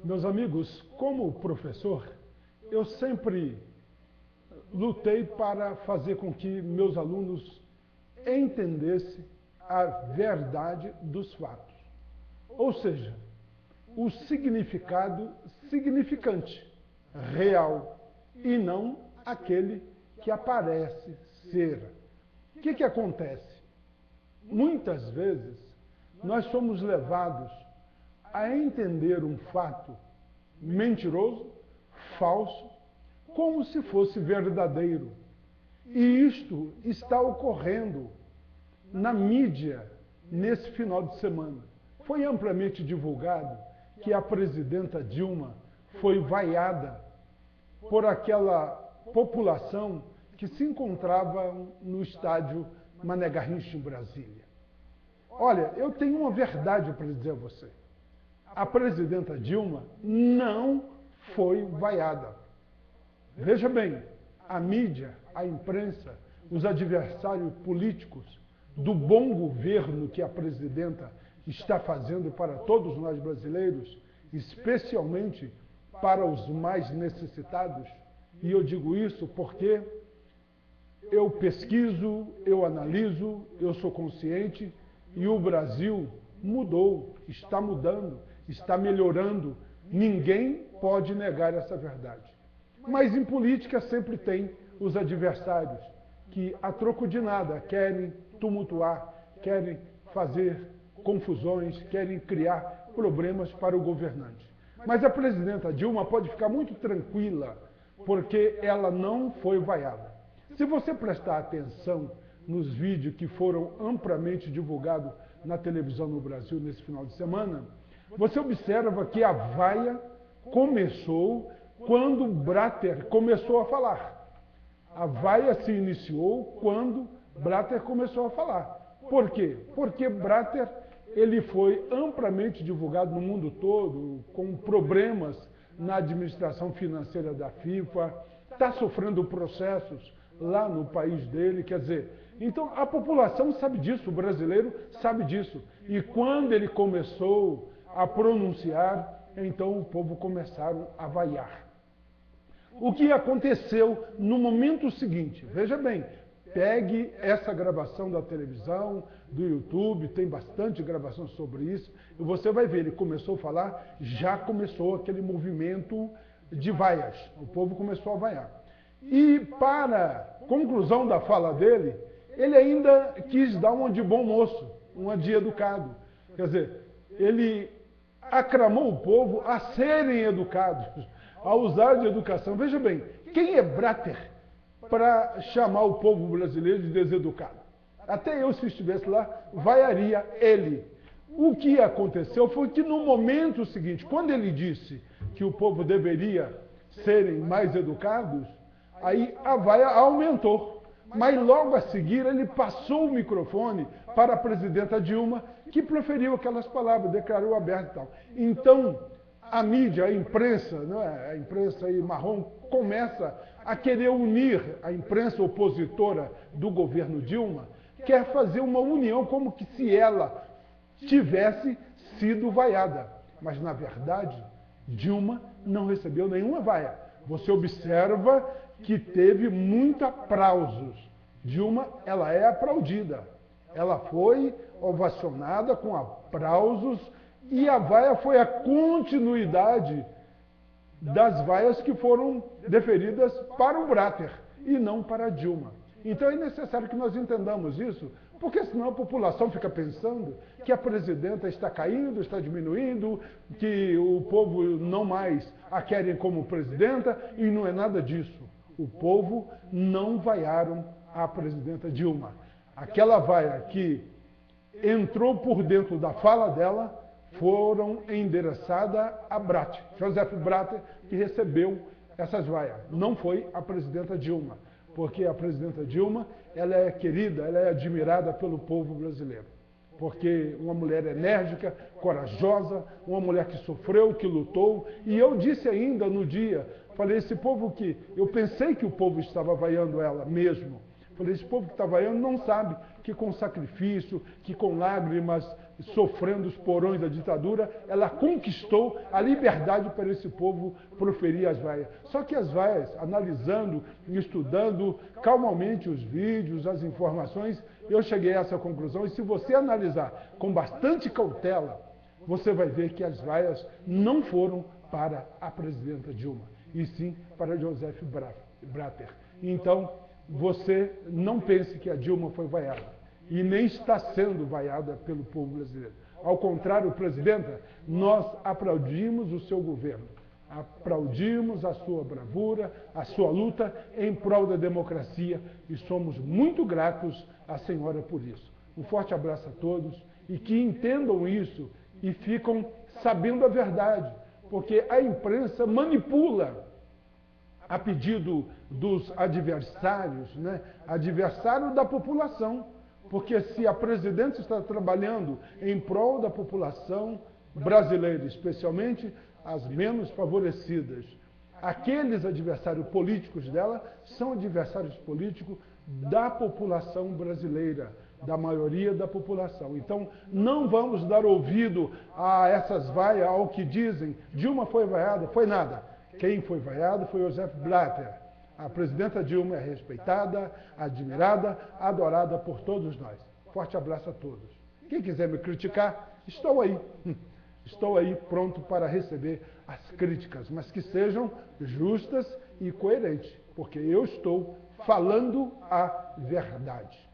Meus amigos, como professor, eu sempre lutei para fazer com que meus alunos entendessem a verdade dos fatos. Ou seja, o significado significante, real, e não aquele que aparece ser. O que acontece? Muitas vezes, nós somos levados a entender um fato mentiroso, falso, como se fosse verdadeiro. E isto está ocorrendo na mídia nesse final de semana. Foi amplamente divulgado que a presidenta Dilma foi vaiada por aquela população que se encontrava no estádio Mané Garrincha, em Brasília. Olha, eu tenho uma verdade para dizer a você. A presidenta Dilma não foi vaiada. Veja bem, a mídia, a imprensa, os adversários políticos do bom governo que a presidenta está fazendo para todos nós brasileiros, especialmente para os mais necessitados, e eu digo isso porque eu pesquiso, eu analiso, eu sou consciente, e o Brasil mudou, está mudando, está melhorando. Ninguém pode negar essa verdade. Mas em política sempre tem os adversários que, a troco de nada, querem tumultuar, querem fazer confusões, querem criar problemas para o governante. Mas a presidenta Dilma pode ficar muito tranquila, porque ela não foi vaiada. Se você prestar atenção nos vídeos que foram amplamente divulgados na televisão no Brasil nesse final de semana, você observa que a vaia começou quando Blatter começou a falar. A vaia se iniciou quando Blatter começou a falar. Por quê? Porque Blatter ele foi amplamente divulgado no mundo todo, com problemas na administração financeira da FIFA, está sofrendo processos lá no país dele, quer dizer, então a população sabe disso, o brasileiro sabe disso. E quando ele começou a pronunciar, então o povo começaram a vaiar. O que aconteceu no momento seguinte? Veja bem, pegue essa gravação da televisão, do YouTube, tem bastante gravação sobre isso, e você vai ver, ele começou a falar, já começou aquele movimento de vaias, o povo começou a vaiar. E para conclusão da fala dele, ele ainda quis dar uma de bom moço, uma de educado. Quer dizer, ele aclamou o povo a serem educados, a usar de educação. Veja bem, quem é Blatter para chamar o povo brasileiro de deseducado? Até eu, se estivesse lá, vaiaria ele. O que aconteceu foi que no momento seguinte, quando ele disse que o povo deveria serem mais educados, aí a vaia aumentou. Mas logo a seguir ele passou o microfone para a presidenta Dilma, que proferiu aquelas palavras, declarou aberto e tal. Então, a mídia, a imprensa, a imprensa aí marrom, começa a querer unir a imprensa opositora do governo Dilma, quer fazer uma união como que se ela tivesse sido vaiada. Mas, na verdade, Dilma não recebeu nenhuma vaia. Você observa que teve muitos aplausos. Dilma, ela é aplaudida. Ela foi ovacionada com aplausos e a vaia foi a continuidade das vaias que foram deferidas para o Blatter e não para a Dilma. Então é necessário que nós entendamos isso, porque senão a população fica pensando que a presidenta está caindo, está diminuindo, que o povo não mais a querem como presidenta, e não é nada disso. O povo não vaiaram a presidenta Dilma. Aquela vaia que entrou por dentro da fala dela foram endereçadas a Blatter, Joseph Blatter, que recebeu essas vaias. Não foi a presidenta Dilma, porque a presidenta Dilma ela é querida, ela é admirada pelo povo brasileiro. Porque uma mulher enérgica, corajosa, uma mulher que sofreu, que lutou. E eu disse ainda no dia, falei, esse povo que... Eu pensei que o povo estava vaiando ela mesmo. Falei, esse povo que está vaiando não sabe que com sacrifício, que com lágrimas sofrendo os porões da ditadura, ela conquistou a liberdade para esse povo proferir as vaias. Só que as vaias, analisando, estudando calmamente os vídeos, as informações, eu cheguei a essa conclusão, e se você analisar com bastante cautela, você vai ver que as vaias não foram para a presidenta Dilma, e sim para Joseph Blatter. Então, você não pense que a Dilma foi vaiada, e nem está sendo vaiada pelo povo brasileiro. Ao contrário, presidenta, nós aplaudimos o seu governo, aplaudimos a sua bravura, a sua luta em prol da democracia, e somos muito gratos à senhora por isso. Um forte abraço a todos, e que entendam isso e ficam sabendo a verdade, porque a imprensa manipula a pedido dos adversários, né? Adversário da população, porque se a presidenta está trabalhando em prol da população brasileira, especialmente as menos favorecidas, aqueles adversários políticos dela são adversários políticos da população brasileira, da maioria da população. Então, não vamos dar ouvido a essas vaias, ao que dizem, Dilma foi vaiada, foi nada. Quem foi vaiado foi Joseph Blatter. A presidenta Dilma é respeitada, admirada, adorada por todos nós. Forte abraço a todos. Quem quiser me criticar, estou aí. Estou aí pronto para receber as críticas, mas que sejam justas e coerentes, porque eu estou falando a verdade.